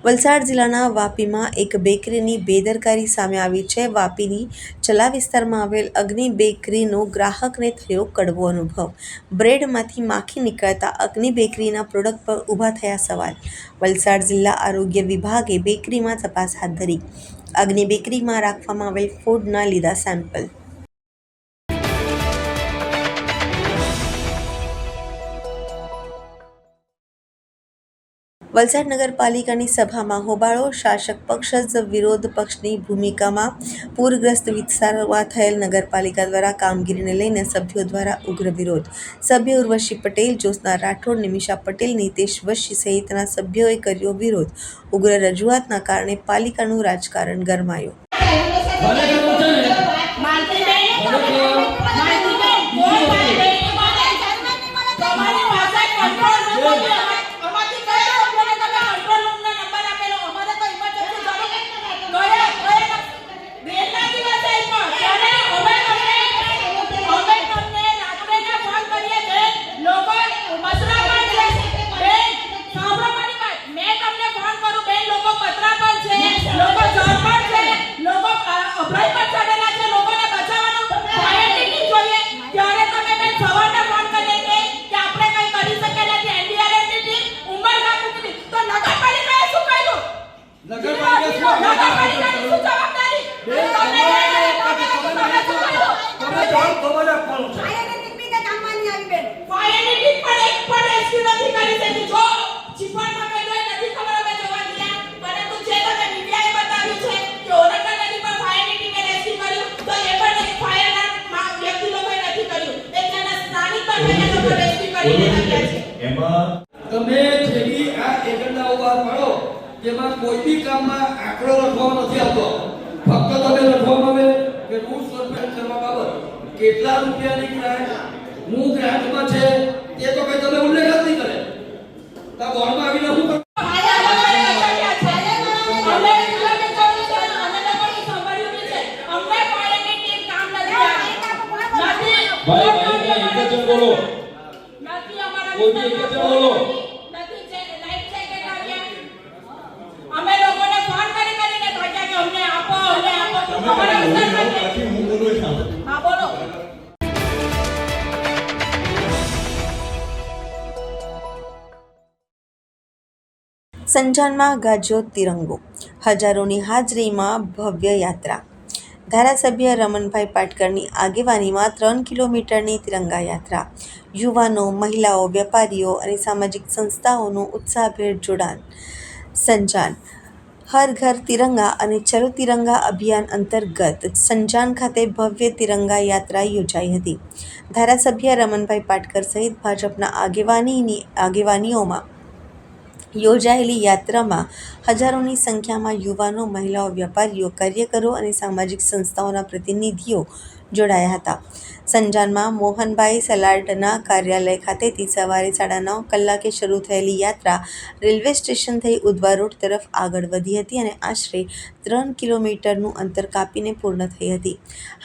વલસાડ જિલ્લાના વાપીમાં એક બેકરીની બેદરકારી સામે આવી છે. વાપીની ચલા વિસ્તારમાં આવેલ અગ્નિ બેકરીનો ગ્રાહકને થયો કડવો અનુભવ. બ્રેડમાંથી માખી નીકળતા અગ્નિ બેકરીના પ્રોડક્ટ પર ઊભા થયા સવાલ. વલસાડ જિલ્લા આરોગ્ય વિભાગે બેકરીમાં તપાસ હાથ ધરી. અગ્નિ બેકરીમાં રાખવામાં આવેલ ફૂડના લીધા સેમ્પલ. વલસાડ નગરપાલિકાની સભામાં હોબાળો. શાસક પક્ષ જ વિરોધ પક્ષની ભૂમિકામાં. પૂરગ્રસ્ત વિસ્તારોમાં થયેલ નગરપાલિકા દ્વારા કામગીરીને લઈને સભ્યો દ્વારા ઉગ્ર વિરોધ. સભ્ય ઉર્વશી પટેલ, જ્યોત્સના રાઠોડ, નિમિષા પટેલ, નિતેશ વશી સહિતના સભ્યોએ કર્યો વિરોધ. ઉગ્ર રજૂઆતના કારણે પાલિકાનું રાજકારણ ગરમાયું. તમે જેવી આ એજન્ડાઓ બહાર પાડો જેમાં કોઈ બી કામમાં આંકડો લખવાનો નથી આવતો, ફક્ત તમે લખવામાં આવે કે રૂલ્સ પરફેક્ટ કરવા બાબત કેટલા રૂપિયાની ગ્રાન્ટ હું ગ્રાન્ટમાં છે એ તો કઈ તમે ઉલ્લેખ જ નહીં કરે. તો બોર્ડમાં આવીને હું બોલો કોઈ બી એક જ બોલો. નથી છે લાઈટ છે કે આવ્યા અમે લોકોને ફોન કરીને થાક્યા કે અમને આપો તો અમારા વિસ્તારમાં પછી હું બોલું છું. હા બોલો. સંજાનમાં ગાજ્યો તિરંગો. હજારોની હાજરીમાં ભવ્ય યાત્રા. ધારાસભ્ય રમણભાઈ પાટકરની આગેવાનીમાં 3 કિલોમીટરની તિરંગા યાત્રા. યુવાનો, મહિલાઓ, વેપારીઓ અને સામાજિક સંસ્થાઓનું ઉત્સાહભેર જોડાણ. સંજાન હર ઘર તિરંગા અને ચલો તિરંગા અભિયાન અંતર્ગત સંજાન ખાતે ભવ્ય તિરંગા યાત્રા યોજાઈ હતી. ધારાસભ્ય રમણભાઈ પાટકર સહિત ભાજપના આગેવાનીઓમાં યોજાયેલી યાત્રામાં હજારોની સંખ્યામાં યુવાનો, મહિલાઓ, વેપારીઓ, કાર્યકરો અને સામાજિક સંસ્થાઓના પ્રતિનિધિઓ જોડાયા હતા. સંજાનમાં મોહનભાઈ સલાડના કાર્યાલય ખાતેથી સવારે 9:30 કલાકે શરૂ થયેલી યાત્રા રેલવે સ્ટેશન થઈ ઉધવા રોડ તરફ આગળ વધી હતી અને આશરે 3 કિલોમીટરનું અંતર કાપીને પૂર્ણ થઈ હતી.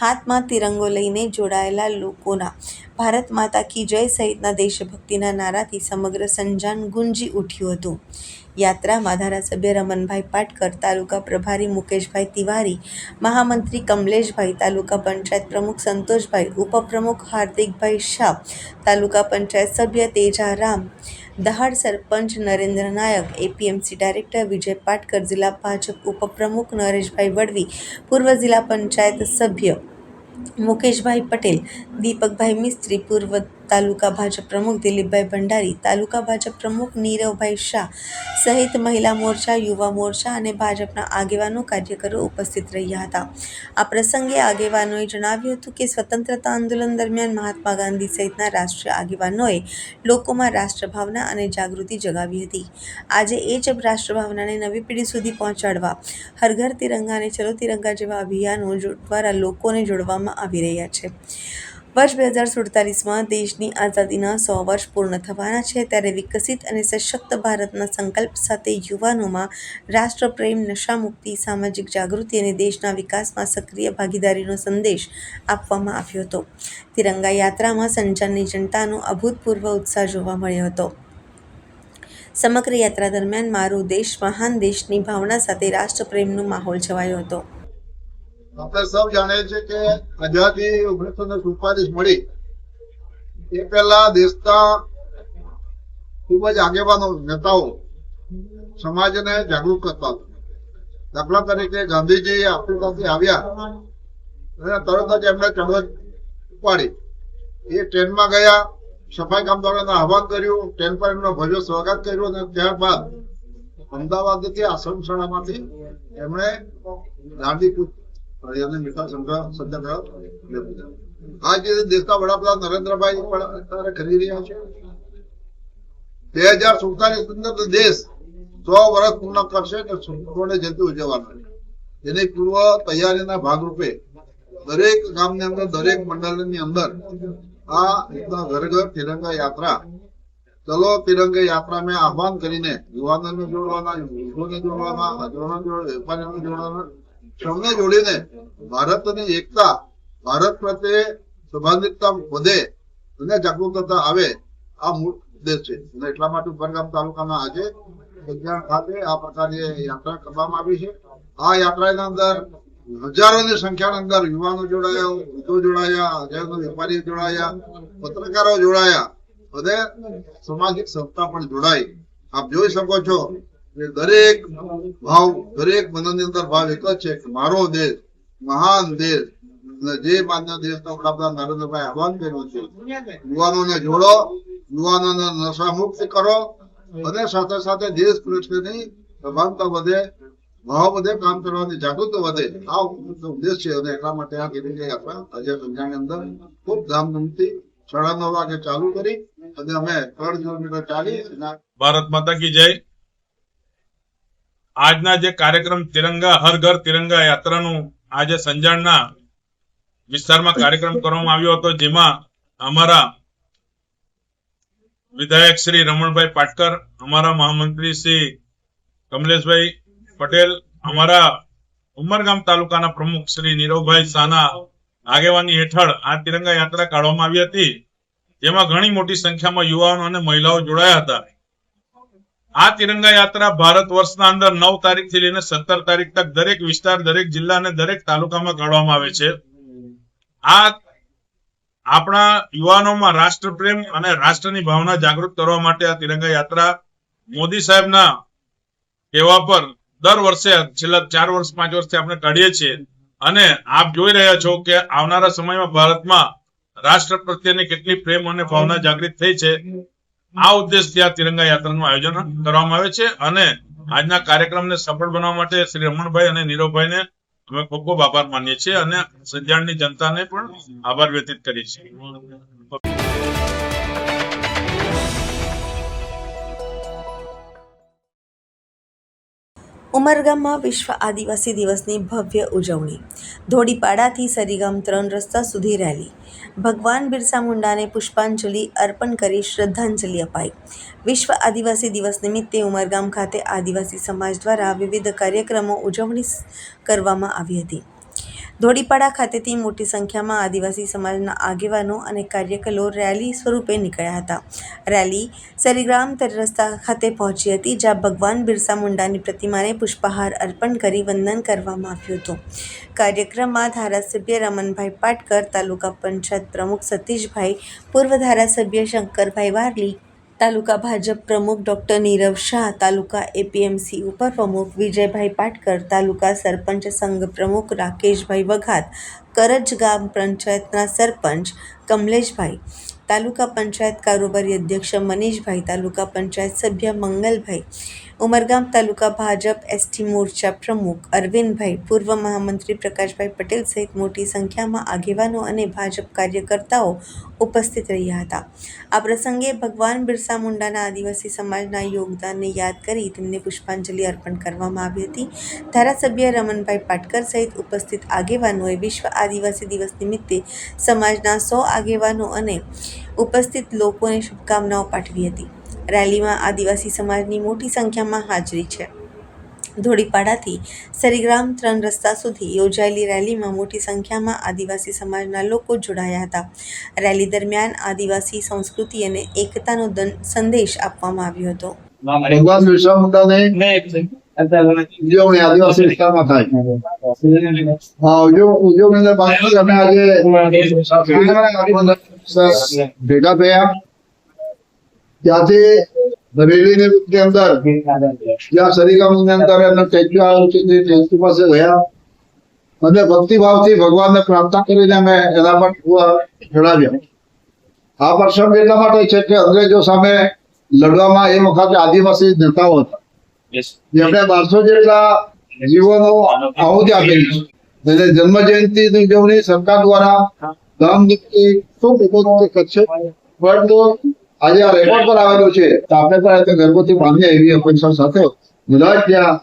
હાથમાં તિરંગો લઈને જોડાયેલા લોકોના ભારત માતા કી જય સહિતના દેશભક્તિના નારાથી સમગ્ર સંજાન ગુંજી ઉઠ્યું હતું. યાત્રામાં ધારાસભ્ય રમણભાઈ પાટકર, તાલુકા પ્રભારી મુકેશભાઈ તિવારી, મહામંત્રી કમલેશભાઈ, તાલુકા પંચાયત પ્રમુખ સંતોષભાઈ, ઉપપ્રમુખ હાર્દિકભાઈ શાહ, તાલુકા પંચાયત સભ્ય તેજારામ દહાડ, સરપંચ નરેન્દ્ર નાયક, એપીએમસી ડાયરેક્ટર વિજય પાટકર, જિલ્લા ભાજપ ઉપપ્રમુખ નરેશભાઈ વડવી, પૂર્વ જિલ્લા પંચાયત સભ્ય મુકેશભાઈ પટેલ, દીપકભાઈ મિસ્ત્રી, પૂર્વ તાલુકા ભાજપ પ્રમુખ દિલીપભાઈ ભંડારી, તાલુકા ભાજપ પ્રમુખ નીરવભાઈ શાહ સહિત મહિલા મોરચા, યુવા મોરચા અને ભાજપના આગેવાનો, કાર્યકરો ઉપસ્થિત રહ્યા હતા. આ પ્રસંગે આગેવાનોએ જણાવ્યું હતું કે સ્વતંત્રતા આંદોલન દરમિયાન મહાત્મા ગાંધી સહિતના રાષ્ટ્રીય આગેવાનોએ લોકોમાં રાષ્ટ્રભાવના અને જાગૃતિ જગાવી હતી. આજે એ જ રાષ્ટ્રભાવનાને નવી પેઢી સુધી પહોંચાડવા હર ઘર તિરંગા અને ચલો તિરંગા જેવા અભિયાનો દ્વારા લોકોને જોડવામાં આવી રહ્યા છે. વર્ષ 2047માં દેશની આઝાદીના 100 વર્ષ પૂર્ણ થવાના છે, ત્યારે વિકસિત અને સશક્ત ભારતના સંકલ્પ સાથે યુવાનોમાં રાષ્ટ્રપ્રેમ, નશામુક્તિ, સામાજિક જાગૃતિ અને દેશના વિકાસમાં સક્રિય ભાગીદારીનો સંદેશ આપવામાં આવ્યો હતો. તિરંગા યાત્રામાં સંજાનની જનતાનો અભૂતપૂર્વ ઉત્સાહ જોવા મળ્યો હતો. સમગ્ર યાત્રા દરમિયાન મારો દેશ મહાન દેશની ભાવના સાથે રાષ્ટ્રપ્રેમનો માહોલ છવાયો હતો. આપણે સૌ જાણીએ છીએ કે આઝાદી 1947 મળી એ પહેલા દેશના ખૂબ જ આગેવાનો નેતાઓ સમાજને જાગૃત કરતા હતા. દાખલા તરીકે ગાંધીજી આફ્રિકાથી આવ્યા અને તરત જ એમણે ચળવળ ઉપાડી. એ ટ્રેનમાં ગયા, સફાઈ કામદારોને આહવાન કર્યું, ટ્રેન પર એમનું ભવ્ય સ્વાગત કર્યું અને ત્યારબાદ અમદાવાદથી આશ્રમ શાળામાંથી એમણે દાંડી કૂચ અને મીઠા સત્યાગ્રહ લીધો. આ જે દેશના વડાપ્રધાન નરેન્દ્રભાઈ પણ અત્યારે કરી રહ્યા છે. 2047 અંદર દેશ 100 વર્ષ પૂર્ણ કરશે કે સુવર્ણ જયંતિ ઉજવવાનો. એની પૂર્વ તૈયારીના ભાગરૂપે દરેક ગામની અંદર, દરેક મંડળની અંદર આ રીતના ઘર ઘર તિરંગા યાત્રા, ચલો તિરંગા યાત્રા મેં આહવાન કરીને યુવાનોને જોડવાના, યુવકોને જોડવાના, આગેવાનોને જોડવાના, વેપારીઓને જોડવાના, સૌને જોડીને ભારતની એકતા, ભારત પ્રત્યે સંબંધિતતા વધે અને જાગૃતતા આવે, આ મૂળ ઉદ્દેશ છે. અને એટલા માટે ઉપરગામ તાલુકાના આજે સંજાણ ખાતે આ પ્રકારની યાત્રા કરવામાં આવી છે. આ યાત્રાની અંદર હજારોની સંખ્યાની અંદર યુવાનો જોડાયા, વૃદ્ધો જોડાયા, વેપારીઓ જોડાયા, પત્રકારો જોડાયા અને સામાજિક સંસ્થા પણ જોડાઈ. આપ જોઈ શકો છો કે દરેક ભાવ, દરેક મનની અંદર ભાવ એક જ છે કે મારો દેશ મહાન દેશ. અને જે માન્ય દેશના વડાપ્રધાન નરેન્દ્રભાઈ આહવાન કર્યું છે, યુવાનોને જોડો, યુવાનોને નશા મુક્ત કરો અને સાથે સાથે દેશ પ્રત્યેની સભાનતા વધે, ભાવ વધે, કામ કરવાની જાગૃતિ વધે, આ ઉદ્દેશ છે. અને એટલા માટે આ તિરંગા યાત્રા આજે સંજાણની અંદર ખૂબ ધામધૂમથી 9:30 વાગે ચાલુ કરી અને અમે 3 કિલોમીટર ચાલી. ભારત માતા કી જય. આજના જે કાર્યક્રમ તિરંગા હર ઘર તિરંગા યાત્રાનું આજે સંજાણના વિસ્તારમાં કાર્યક્રમ કરવામાં આવ્યો હતો, જેમાં અમારા વિધાયક શ્રી રમણભાઈ પાટકર, અમારા મહામંત્રી શ્રી કમલેશભાઈ પટેલ, અમારા ઉમરગામ તાલુકાના પ્રમુખ શ્રી નીરવભાઈ શાહના આગેવાની હેઠળ આ તિરંગા યાત્રા કાઢવામાં આવી હતી, જેમાં ઘણી મોટી સંખ્યામાં યુવાનો અને મહિલાઓ જોડાયા હતા. આ તિરંગા યાત્રા ભારત વર્ષના અંદર 9 તારીખથી લઈને 17 તારીખ તક દરેક વિસ્તાર, દરેક જિલ્લા અને દરેક તાલુકામાં કાઢવામાં આવે છે. આ આપણા યુવાનોમાં રાષ્ટ્રપ્રેમ અને રાષ્ટ્રની ભાવના જાગૃત કરવા માટે આ તિરંગા યાત્રા મોદી સાહેબના કહેવા પર દર વર્ષે છેલ્લા 4 વર્ષ 5 વર્ષથી આપણે કાઢીએ છીએ. અને આપ જોઈ રહ્યા છો કે આવનારા સમયમાં ભારતમાં રાષ્ટ્ર પ્રત્યેની કેટલી પ્રેમ અને ભાવના જાગૃત થઈ છે. આ ઉદ્દેશથી આ તિરંગા યાત્રાનું આયોજન કરવામાં આવે છે. અને આજના કાર્યક્રમને સફળ બનાવવા માટે શ્રી રમણભાઈ અને નીરવભાઈને અમે ખૂબ ખૂબ આભાર માનીએ છીએ અને સંજાણની જનતાને પણ આભાર વ્યતીત કરીએ છીએ. ઉમરગામમાં વિશ્વ આદિવાસી દિવસની ભવ્ય ઉજવણી. ધોડીપાડાથી સરીગામ 3 રસ્તા સુધી રેલી. ભગવાન બિરસા મુંડાને પુષ્પાંજલિ અર્પણ કરી શ્રદ્ધાંજલિ અપાઈ. વિશ્વ આદિવાસી દિવસ નિમિત્તે ઉમરગામ ખાતે આદિવાસી સમાજ દ્વારા વિવિધ કાર્યક્રમો ઉજવણી કરવામાં આવી હતી. ધોડીપાડા ખાતેથી મોટી સંખ્યામાં આદિવાસી સમાજના આગેવાનો અને કાર્યકરો રેલી સ્વરૂપે નીકળ્યા હતા. રેલી સરીગ્રામ રસ્તા ખાતે પહોંચી હતી, જ્યાં ભગવાન બિરસા મુંડાની પ્રતિમાને પુષ્પહાર અર્પણ કરી વંદન કરવામાં આવ્યું હતું. કાર્યક્રમમાં ધારાસભ્ય રમણભાઈ પાટકર, તાલુકા પંચાયત પ્રમુખ સતીશભાઈ, પૂર્વ ધારાસભ્ય શંકરભાઈ વારલી, તાલુકા ભાજપ પ્રમુખ ડોક્ટર નીરવ શાહ, તાલુકા એપીએમસી ઉપપ્રમુખ વિજયભાઈ પાટકર, તાલુકા સરપંચ સંઘ પ્રમુખ રાકેશભાઈ વઘાત, કરજ ગામ પંચાયતના સરપંચ કમલેશભાઈ, તાલુકા પંચાયત કારોબારી અધ્યક્ષ મનીષભાઈ, તાલુકા પંચાયત સભ્ય મંગલભાઈ, ઉમરગામ તાલુકા ભાજપ એસટી મોરચા પ્રમુખ અરવિંદભાઈ, પૂર્વ મહામંત્રી પ્રકાશભાઈ પટેલ સહિત મોટી સંખ્યામાં આગેવાનો અને ભાજપ કાર્યકર્તાઓ ઉપસ્થિત રહ્યા હતા. આ પ્રસંગે ભગવાન બિરસા મુંડાના આદિવાસી સમાજના યોગદાનને યાદ કરી તેમને પુષ્પાંજલિ અર્પણ કરવામાં આવી હતી. ધારાસભ્ય રમણભાઈ પાટકર સહિત ઉપસ્થિત આગેવાનોએ વિશ્વ આદિવાસી દિવસ નિમિત્તે સમાજના 100 આગેવાનો અને ઉપસ્થિત લોકોને શુભકામનાઓ પાઠવી હતી. રેલીમાં આદિવાસી સમાજની મોટી સંખ્યામાં હાજરી છે. ધોડીપાડાથી સરીગ્રામ 3 રસ્તા સુધી યોજાયેલી રેલીમાં મોટી સંખ્યામાં આદિવાસી સમાજના લોકો જોડાયા હતા. રેલી દરમિયાન આદિવાસી સંસ્કૃતિ અને એકતાનો સંદેશ આપવામાં આવ્યો હતો. ભગવાન બિરસા મુંડાની ઉજવણી આદિવાસી વિસ્તારમાં થાય. હા, ઉજવણીને બાદ અમે આજે ભેગા થયા. ત્યાંથી રેલીની અંદર જ્યાં સરિગામની અંદર એમને સ્ટેચ્યુ આવેલું છે તે સ્ટેચ્યુ પાસે ગયા અને ભક્તિભાવથી ભગવાનને પ્રાર્થના કરીને અમે એના પર ચડાવ્યા. આ પ્રસંગ એટલા માટે છે કે અંગ્રેજો સામે લડવામાં એ વખતે આદિવાસી નેતાઓ હતા જેમણે 1200 જેટલા જીવોનો આહુતિ આપેલી છે. એટલે જન્મ જયંતિની ઉજવણી સરકાર દ્વારા ધામધૂમથી ખૂબ ઉપયોગી કરશે. પરંતુ આજે આ રેકોર્ડ પર આવેલું છે તો આપણે પણ ઘરગુથી બાંધીએ એવી અપેક્ષા સાથે બધા જ ત્યાં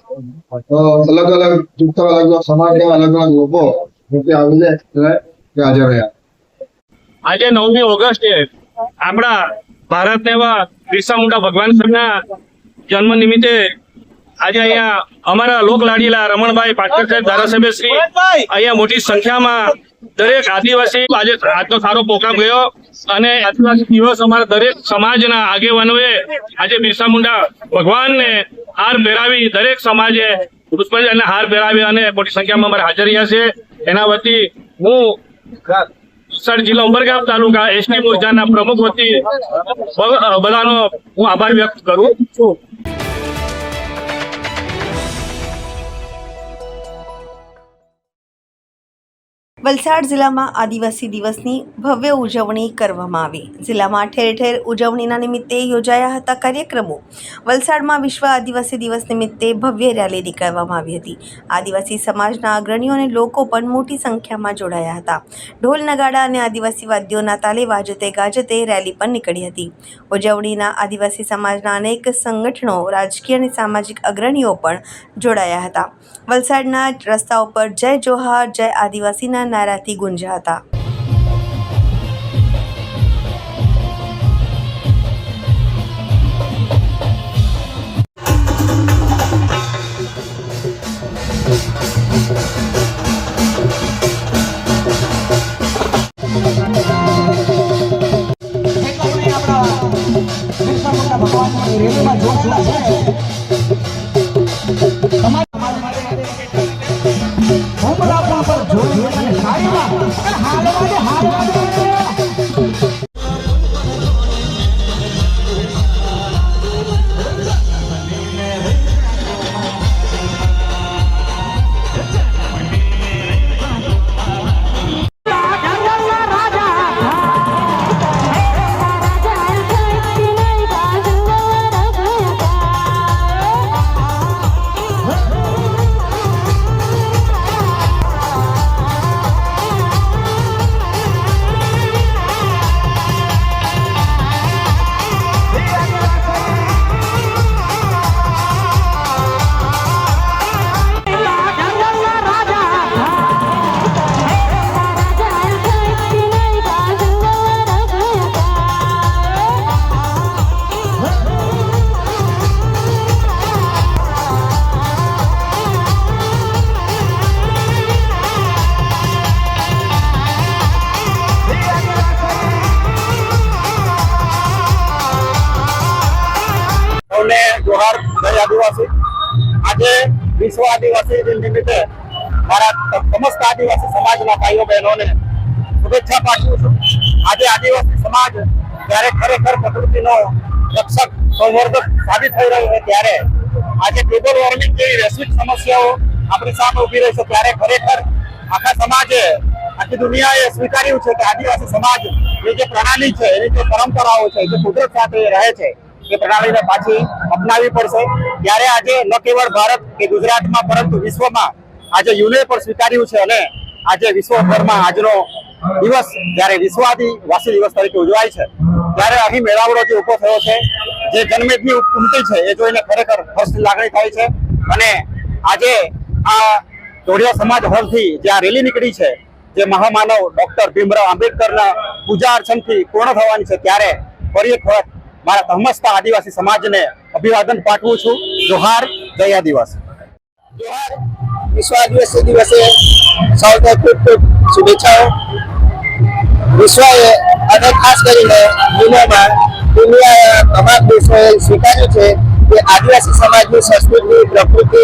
અલગ અલગ સમાજના અલગ અલગ લોકો આવીને હાજર રહ્યા. આજે 9મી ઓગસ્ટે આપણા ભારતના એવા બિરસા મુંડા ભગવાન સાહેબના જન્મ નિમિત્તે આજે અહીંયા અમારા લોકલાડીલા રમણભાઈ પાટકર સાહેબ ધારાસભ્ય શ્રી અહીંયા મોટી સંખ્યામાં દરેક આદિવાસી આજે આજનો સારો પ્રોગ્રામ ગયો અને આદિવાસી દિવસ અમારા દરેક સમાજના આગેવાનોએ આજે બિરસા મુંડા ભગવાનને હાર પહેરાવી દરેક સમાજે પુષ્પાંજલિ હાર પહેરાવી અને મોટી સંખ્યામાં અમારે હાજર રહ્યા છે. એના વતી હું વલસાડ જિલ્લા ઉમરગામ તાલુકા એસટી મોરચાના પ્રમુખ વતી બધાનો હું આભાર વ્યક્ત કરું છું. વલસાડ જિલ્લામાં આદિવાસી દિવસની ભવ્ય ઉજવણી કરવામાં આવી. જિલ્લામાં ઠેર ઠેર ઉજવણીના નિમિત્તે યોજાયા હતા કાર્યક્રમો. વલસાડમાં વિશ્વ આદિવાસી દિવસ નિમિત્તે ભવ્ય રેલી નીકળવામાં આવી હતી. આદિવાસી સમાજના અગ્રણીઓ અને લોકો પણ મોટી સંખ્યામાં જોડાયા હતા. ઢોલ નગાડા અને આદિવાસી વાદ્યોના તાલે વાજતે ગાજતે રેલી પણ નીકળી હતી. ઉજવણીના આદિવાસી સમાજના અનેક સંગઠનો, રાજકીય અને સામાજિક અગ્રણીઓ પણ જોડાયા હતા. વલસાડના રસ્તાઓ પર જય જોહાર, જય આદિવાસીના નારાથી ગુંજ્યા હતા. જોહાર જય આદિવાસી. આજે વિશ્વ આદિવાસી દિન નિમિત્તે મારા સમસ્ત આદિવાસી સમાજના ભાઈઓ બહેનોને શુભેચ્છા પાઠવું છું. આજે આદિવાસી સમાજ જ્યારે ખરેખર પ્રકૃતિનો રક્ષક સંવર્ધક સાબિત થઈ રહ્યો છે ત્યારે આજે ગ્લોબલ વોર્મિંગ જેવી વૈશ્વિક સમસ્યાઓ આપણી સામે ઉભી રહી છે ત્યારે ખરેખર આખા સમાજે, આખી દુનિયાએ સ્વીકાર્યું છે કે આદિવાસી સમાજ જે પ્રણાલી છે, એની જે પરંપરાઓ છે, જે કુદરત સાથે રહે છે એ પ્રણાલીને પાછી અપનાવી પડશે. ત્યારે આજે ન કેવળ ભારત કે ગુજરાતમાં પરંતુ વિશ્વમાં આજે યુને પણ સ્વીકાર્યું છે અને આજે વિશ્વભરમાં આજનો દિવસ જ્યારે વિશ્વ આદિવાસી દિવસ તરીકે ઉજવાય છે ત્યારે અહીં મેળાવડો જે ઉભો થયો છે, જે જનમેદની ઉમટી છે એ જોઈને ખરેખર હર્ષની લાગણી થાય છે. અને આજે આ જોડિયા સમાજ હોલથી જે આ રેલી નીકળી છે, જે મહામાનવ ડોક્ટર ભીમરાવ આંબેડકરના પૂજા અર્ચનથી પૂર્ણ થવાની છે, ત્યારે ફરી એક વખત મારા સમસ્ત આદિવાસી સમાજને અભિવાદન પાઠવું છું. જોહાર, જય આદિવાસી. જોહાર. વિશ્વ આદિવાસી દિવસે સૌને ખૂબ ખૂબ શુભેચ્છાઓ. વિશ્વએ અને ખાસ કરીને દુનિયાએ તમામ દેશોએ સ્વીકાર્યું છે કે આદિવાસી સમાજની સંસ્કૃતિ, પ્રકૃતિ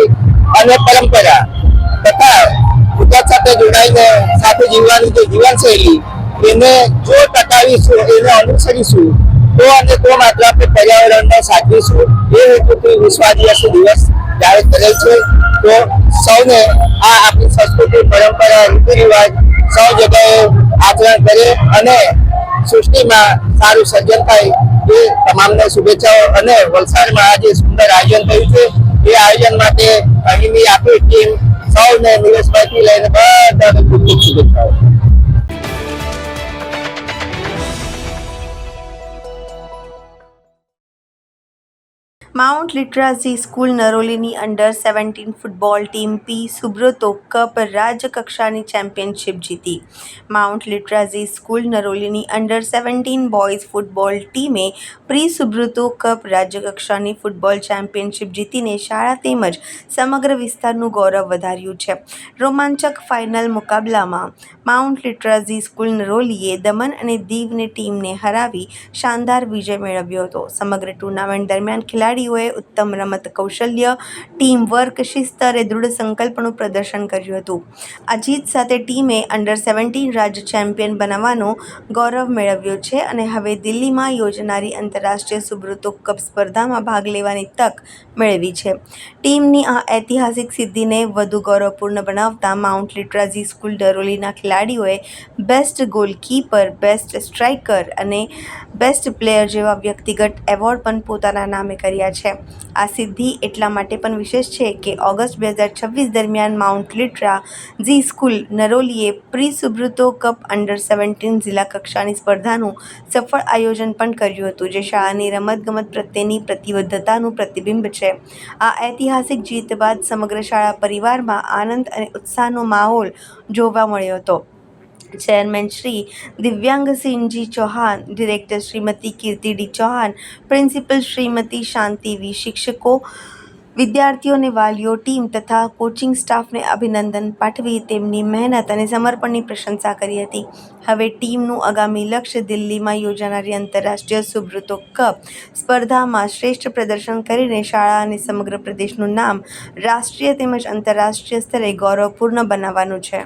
અને પરંપરા તથા ગુજરાત સાથે જોડાઈને સાથે જીવવાની જે જીવનશૈલી એને જો ટકાવીશું, એને અનુસરીશું તો અને તો માત્ર આપણે પર્યાવરણને સાચવીશું. એ હેતુથી વિશ્વ આદિવાસી દિવસ જાહેર કરેલ છે. તો સૌને આ આપણી સંસ્કૃતિ, પરંપરા, રીતિ રિવાજ સૌ જગ્યાએ આચરણ કરે અને સૃષ્ટિમાં સારું સર્જન થાય એ તમામને શુભેચ્છાઓ. અને વલસાડમાં આજે સુંદર આયોજન થયું છે. એ આયોજન માટે અહીંની આપણી ટીમ સૌને નિલેશભાઈથી લઈને બધાને ખૂબ ખૂબ શુભેચ્છાઓ. માઉન્ટ લિટરાસી સ્કૂલ નરોલીની અંડર-17 ફૂટબોલ ટીમ પી સુબ્રતો કપ રાજ્ય કક્ષાની ચેમ્પિયનશિપ જીતી. માઉન્ટ લિટરાસી સ્કૂલ નરોલીની અંડર-17 બોયઝ ફૂટબોલ ટીમે પ્રી સુબ્રતો કપ રાજ્ય કક્ષાની ફૂટબોલ ચેમ્પિયનશિપ જીતીને શાળા તેમજ સમગ્ર વિસ્તારનું ગૌરવ વધાર્યું છે. રોમાંચક ફાઇનલ મુકાબલામાં માઉન્ટ લિટરાસી સ્કૂલ નરોલીએ દમણ અને દીવની ટીમને હરાવી શાનદાર વિજય મેળવ્યો હતો. સમગ્ર ટુર્નામેન્ટ દરમિયાન ખેલાડીઓએ ઉત્તમ રમત કૌશલ્ય, ટીમ વર્ક, શિસ્ત અને દૃઢ સંકલ્પનું પ્રદર્શન કર્યું હતું. આ જીત સાથે ટીમે અંડર-17 રાજ્ય ચેમ્પિયન બનાવવાનો ગૌરવ મેળવ્યો છે અને હવે દિલ્હીમાં યોજાનારી આંતરરાષ્ટ્રીય સુબ્રતો કપ સ્પર્ધામાં ભાગ લેવાની તક મેળવી છે. ટીમની આ ઐતિહાસિક સિદ્ધિને વધુ ગૌરવપૂર્ણ બનાવતા માઉન્ટ લિટરાસી સ્કૂલ નરોલીના ખેલાડીઓએ બેસ્ટ ગોલકીપર, બેસ્ટ સ્ટ્રાઇકર અને બેસ્ટ પ્લેયર જેવા વ્યક્તિગત એવોર્ડ પણ પોતાના નામે કર્યા છે. આ સિદ્ધિ એટલા માટે પણ વિશેષ છે કે ઓગસ્ટ 2026 દરમિયાન mount લિટરાસી school નરોલીએ pre Subrata cup અંડર-17 જિલ્લા કક્ષાની સ્પર્ધાનું સફળ આયોજન પણ કર્યું હતું, જે શાળાની રમતગમત પ્રત્યેની પ્રતિબદ્ધતાનું પ્રતિબિંબ છે. આ ઐતિહાસિક જીત બાદ સમગ્ર શાળા પરિવારમાં આનંદ અને ઉત્સાહનો માહોલ જોવા મળ્યો હતો. ચેરમેન શ્રી દિવ્યાંગસિંહજી ચૌહાણ, ડિરેક્ટર શ્રીમતી કીર્તિ ડી ચૌહાણ, પ્રિન્સિપલ શ્રીમતી શાંતિ વી, શિક્ષકો, વિદ્યાર્થીઓ અને વાલીઓ, ટીમ તથા કોચિંગ સ્ટાફને અભિનંદન પાઠવી તેમની મહેનત અને સમર્પણની પ્રશંસા કરી હતી. હવે ટીમનું આગામી લક્ષ્ય દિલ્હીમાં યોજાનારી આંતરરાષ્ટ્રીય સુબ્રતો કપ સ્પર્ધામાં શ્રેષ્ઠ પ્રદર્શન કરીને શાળા અને સમગ્ર પ્રદેશનું નામ રાષ્ટ્રીય તેમજ આંતરરાષ્ટ્રીય સ્તરે ગૌરવપૂર્ણ બનાવવાનું છે.